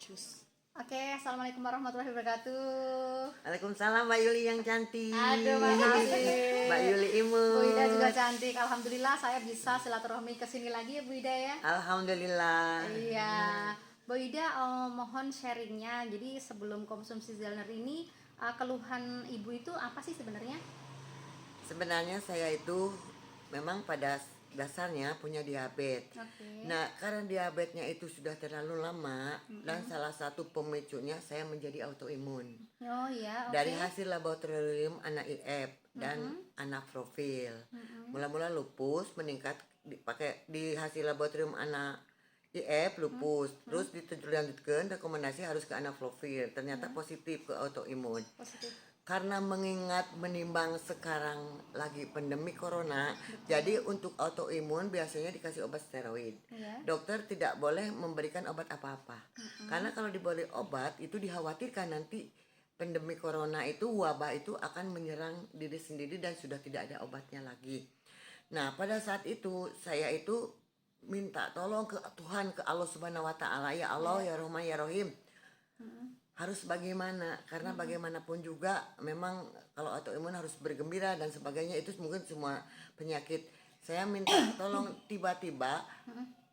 jus. Oke, assalamualaikum warahmatullahi wabarakatuh. Waalaikumsalam Mbak Yuli yang cantik. Aduh, makasih. Mbak Yuli imut. Bu Ida juga cantik. Alhamdulillah saya bisa silaturahmi ke sini lagi ya Bu Ida ya. Alhamdulillah. Iya. Bu Ida mohon sharingnya. Jadi sebelum konsumsi Zelner ini keluhan ibu itu apa sih sebenarnya? Sebenarnya saya itu memang pada dasarnya punya diabetes. Oke. Nah, karena diabetesnya itu sudah terlalu lama dan salah satu pemicunya saya menjadi autoimun. Oh iya, oke. Dari hasil laboratorium anak IF dan anak profil. Mula-mula lupus meningkat di hasil laboratorium anak IF lupus, terus dilanjutkan rekomendasi harus ke anak profil. Ternyata positif ke autoimun. Positif. Karena mengingat menimbang sekarang lagi pandemi corona, jadi untuk autoimun biasanya dikasih obat steroid. Iya. Dokter tidak boleh memberikan obat apa-apa. Karena kalau diberi obat itu dikhawatirkan nanti pandemi corona itu, wabah itu akan menyerang diri sendiri dan sudah tidak ada obatnya lagi. Nah, pada saat itu saya itu minta tolong ke Tuhan, ke Allah Subhanahu wa taala, ya Allah, ya Rahman, ya Rahim. Harus bagaimana, karena bagaimanapun juga memang kalau autoimun harus bergembira dan sebagainya, itu mungkin semua penyakit. Saya minta tolong, tiba-tiba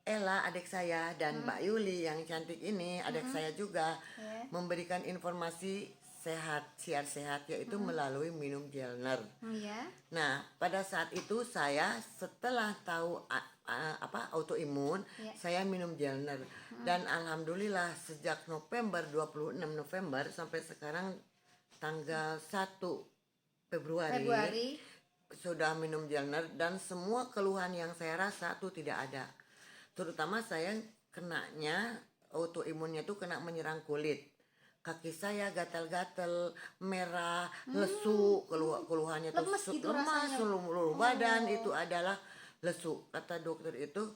Ella adik saya dan Mbak Yuli yang cantik ini adik saya juga memberikan informasi sehat, siar sehat, yaitu melalui minum Gelner. Iya. Nah, pada saat itu saya setelah tahu autoimun, saya minum Gelner. Dan alhamdulillah sejak November 26 November sampai sekarang tanggal 1 Februari sudah minum Gelner dan semua keluhan yang saya rasa tuh tidak ada. Terutama saya kenanya autoimunnya tuh kena menyerang kulit. Kaki saya gatal-gatal, merah, lesu, keluhannya tuh Lemes gitu lemas, rasanya. seluruh badan itu adalah lesu. Kata dokter itu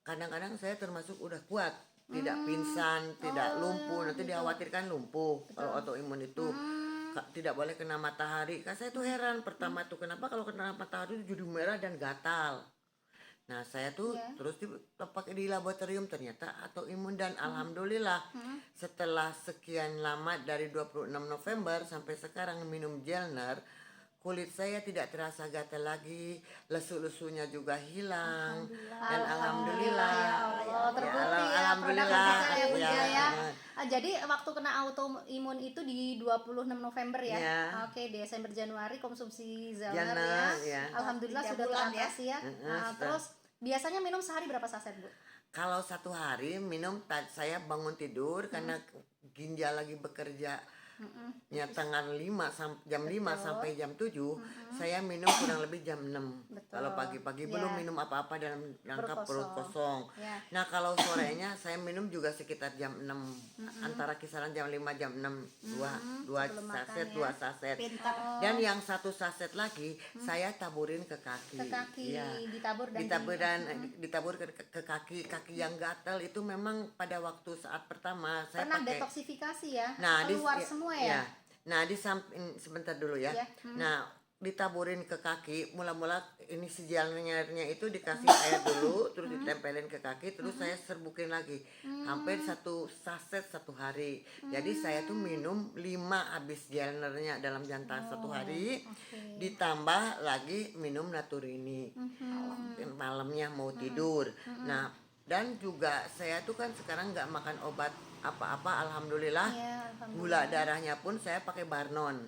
kadang-kadang saya termasuk udah kuat, tidak pingsan, tidak lumpuh, nanti dikhawatirkan lumpuh. Kalau autoimun itu tidak boleh kena matahari. Kan saya tuh heran pertama tuh kenapa kalau kena matahari itu jadi merah dan gatal. Nah, saya tuh terus pakai di laboratorium ternyata autoimun dan alhamdulillah setelah sekian lama dari 26 November sampai sekarang minum Gelner, kulit saya tidak terasa gatal lagi, lesu-lesunya juga hilang. Dan alhamdulillah Ya Allah, terbukti ya produk kita ya Bu Ida ya. Jadi waktu kena autoimun itu di 26 November ya. Ya. Oke, Desember Januari konsumsi Zelner Gelner, ya. ya. Alhamdulillah 3 sudah bulan teratasi ya. Terus biasanya minum sehari berapa saset, Bu? Kalau satu hari minum, saya bangun tidur karena ginjal lagi bekerja ya jam 5 sampai jam 7 saya minum kurang lebih jam 6. Kalau pagi-pagi belum minum apa-apa dalam rangka perut kosong. Nah, kalau sorenya saya minum juga sekitar jam 6, antara kisaran jam 5 jam 6, dua saset. Dan yang satu saset lagi saya taburin ke kaki. Ke kaki, Iya. Ditabur ke kaki yang gatal itu memang pada waktu saat pertama saya pernah pakai detoksifikasi ya. Nah, keluar semua ya. Nah, di samping sebentar dulu ya. Nah, ditaburin ke kaki, mula-mula ini si Gelnernya itu dikasih air dulu, terus ditempelin ke kaki, terus saya serbukin lagi. Hampir satu saset satu hari. Jadi saya tuh minum 5 habis Gelnernya dalam jangka satu hari. Ditambah lagi minum Naturini. Malamnya mau tidur. Nah, dan juga saya tuh kan sekarang nggak makan obat apa-apa, alhamdulillah. Gula darahnya pun saya pakai Barnon.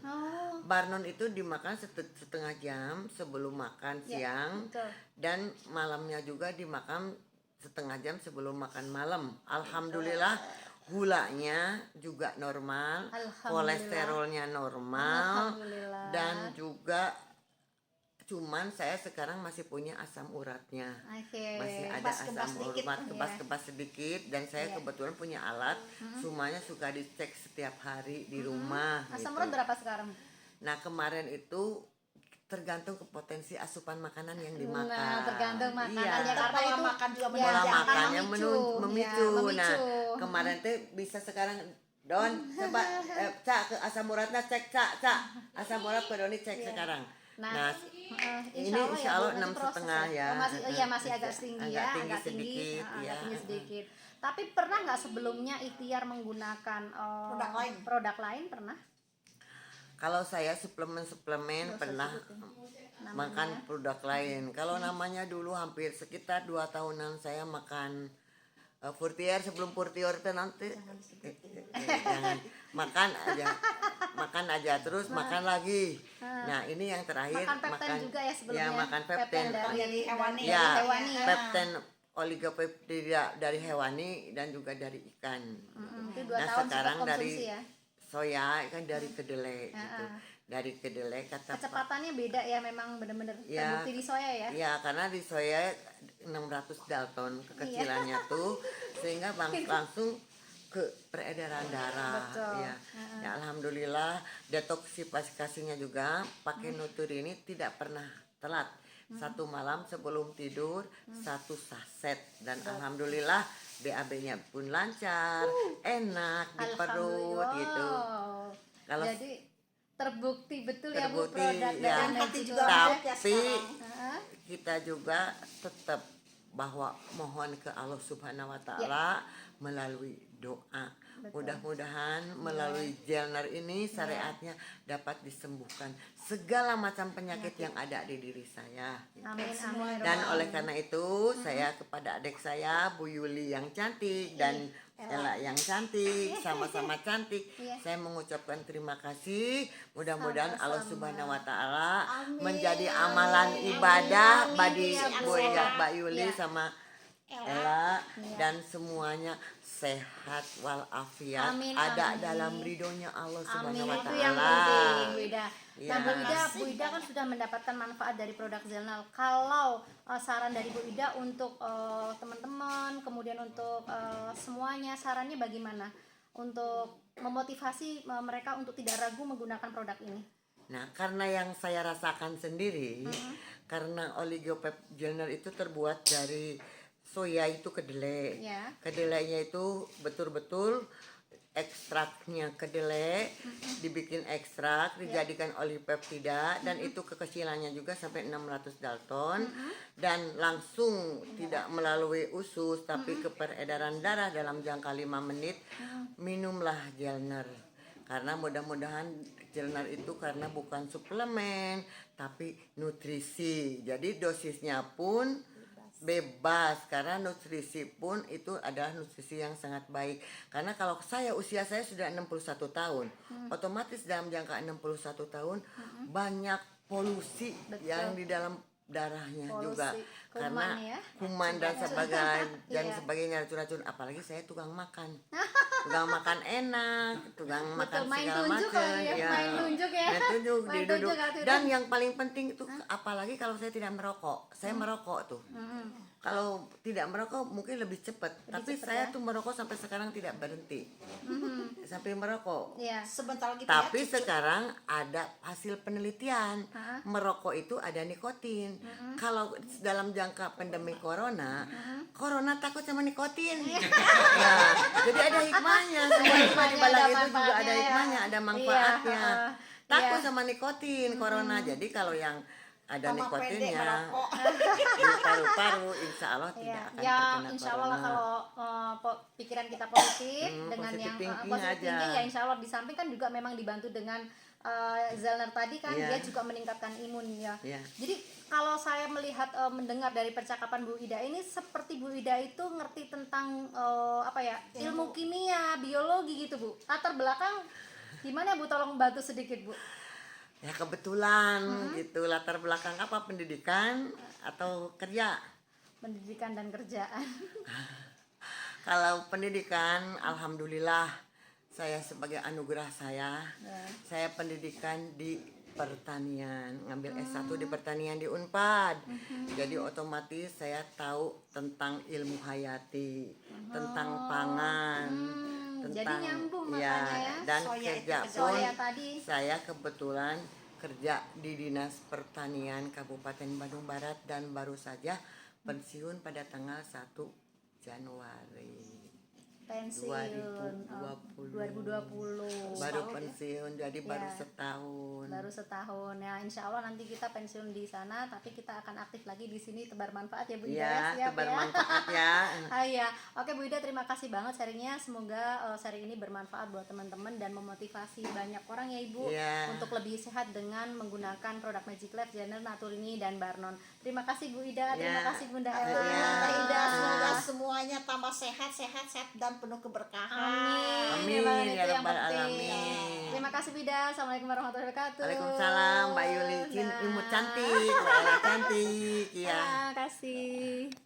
Barnon itu dimakan setengah jam sebelum makan siang, dan malamnya juga dimakan setengah jam sebelum makan malam. Alhamdulillah gulanya juga normal, kolesterolnya normal, dan juga cuman saya sekarang masih punya asam uratnya. Masih ada asam urat, kebas sedikit, dan saya kebetulan punya alat, semuanya suka dicek setiap hari di rumah. Asam gitu. urat berapa sekarang? Nah, kemarin itu tergantung ke potensi asupan makanan yang dimakan. Nah, tergantung makanan Iya. ya, karena itu makan juga Pola makannya memicu. Ya, Nah, kemarin tuh bisa sekarang Don, coba Cak ke asam uratnya, cek Cak asam urat ke Doni cek sekarang. Nah, ini insya Allah 6,5 ya. Masih agak tinggi ya, agak tinggi sedikit. Tapi pernah nggak sebelumnya ikhtiar menggunakan produk lain pernah? Kalau saya suplemen pernah makan produk lain. Kalau namanya dulu hampir sekitar 2 tahunan saya makan Furtier. Sebelum Furtier itu nanti jangan makan aja terus makan lagi. Nah ini yang terakhir Makan Pepten juga ya sebelumnya. makan Pepten dari hewani. ya, Hewani ya. Pepten oligopeptida dari hewani dan juga dari ikan. Itu 2 Nah tahun sekarang sempat dari konsumsi ya. soya kan dari kedelai gitu. Dari kedelai kata Kecepatannya beda ya, memang benar-benar Ya. terbukti di soya ya. ya karena di soya 600 Dalton kekecilannya tuh sehingga langsung ke peredaran darah. Betul. Ya. Ya alhamdulillah detoksifikasinya juga pakai Nutri ini tidak pernah telat. 1 malam sebelum tidur 1 saset dan alhamdulillah BAB-nya pun lancar, enak di perut gitu. Kalau Jadi terbukti betul ya Bu terbukti, produk ya. dari Magic juga Gold ya. Tapi kita juga tetap bahwa mohon ke Allah Subhanahu wa taala melalui doa. Mudah-mudahan melalui Gelner ini syariatnya dapat disembuhkan segala macam penyakit yang ada di diri saya. Amin amin. Dan oleh karena itu saya kepada adik saya Bu Yuli yang cantik dan Ella yang cantik, sama-sama cantik. Saya mengucapkan terima kasih. Mudah-mudahan Allah Subhanahu wa taala menjadi amalan ibadah bagi Mbak Yuli sama Ella dan semuanya sehat walafiat, Amin, ada amin. dalam ridhonya Allah Amin, Subhanahu wa itu yang taala. penting Bu Ida. Ya. Nah Bu Ida kan sudah mendapatkan manfaat dari produk Zelnal. Kalau saran dari Bu Ida untuk teman-teman, kemudian untuk semuanya, sarannya bagaimana untuk memotivasi mereka untuk tidak ragu menggunakan produk ini? Nah, karena yang saya rasakan sendiri, karena oligopep Gelner itu terbuat dari soya itu kedelai. Ya. Kedelainya itu betul-betul ekstraknya kedelai, dibikin ekstrak, dijadikan olipeptida dan itu kekecilannya juga sampai 600 Dalton dan langsung tidak melalui usus tapi ke peredaran darah dalam jangka 5 menit. Minumlah Gelner. Karena mudah-mudahan Gelner itu karena bukan suplemen tapi nutrisi. Jadi dosisnya pun bebas karena nutrisi pun itu adalah nutrisi yang sangat baik. Karena kalau usia saya sudah 61 tahun, otomatis dalam jangka 61 tahun banyak polusi yang di dalam darahnya juga karena kuman dan sebagainya racun-racun. Apalagi saya tukang makan enak, tukang makan segala macam ya, main tunjuk diduduk. Dan yang paling penting itu apalagi kalau saya tidak merokok, saya merokok tuh. Kalau tidak merokok mungkin lebih cepat, tapi saya tuh merokok sampai sekarang tidak berhenti, sampai merokok. Sebentar lagi. Tapi sekarang ada hasil penelitian, merokok itu ada nikotin. Kalau dalam jangka pandemi corona takut sama nikotin. Nah, jadi ada hikmahnya. Semua hikmah di balik itu juga ada hikmahnya, ada manfaatnya. Takut sama nikotin corona. Jadi kalau yang ada nikotinnya di paru-paru, insya Allah tidak akan terkena insya Allah corona. kalau pikiran kita positif dengan positive yang thinking positive aja. thinking ya insya Allah. Di samping kan juga memang dibantu dengan Zelner tadi kan dia juga meningkatkan imun ya. Jadi kalau saya melihat mendengar dari percakapan Bu Ida ini seperti Bu Ida itu ngerti tentang ilmu kimia, biologi gitu Bu. Latar belakang gimana Bu? Tolong bantu sedikit Bu. Ya kebetulan gitu, latar belakang apa, pendidikan atau kerja? Pendidikan dan kerjaan. Kalau pendidikan alhamdulillah saya sebagai anugerah saya pendidikan di pertanian, ngambil S1 di pertanian di Unpad. Jadi otomatis saya tahu tentang ilmu hayati, tentang pangan. Jadi nyambung makanya ya. Dan kerja pun tadi. saya kebetulan kerja di Dinas Pertanian Kabupaten Bandung Barat dan baru saja pensiun pada tanggal 1 Januari. pensiun 2020 baru pensiun jadi baru Ya. setahun. Baru setahun ya, insya Allah nanti kita pensiun di sana, tapi kita akan aktif lagi di sini tebar manfaat ya Bu Ida, Ya, siap tebar ya. manfaat ya. Ya, oke Bu Ida, terima kasih banget sharingnya. Semoga sharing ini bermanfaat buat teman-teman dan memotivasi banyak orang ya Ibu Ya. untuk lebih sehat dengan menggunakan produk Magic Life, Zener, Naturini dan Barnon. Terima kasih Bu Ida, terima Ya. kasih Bunda Ella. Ya. Tante Ida, semoga semuanya tambah sehat dan penuh keberkahan. Amin. Amin, Itu ya yang Rabbal penting. Alamin. Terima kasih Bida. Assalamualaikum warahmatullahi wabarakatuh. Waalaikumsalam Mbak Yuli, Nah. imut cantik, Mbak Ella cantik ya. Terima kasih.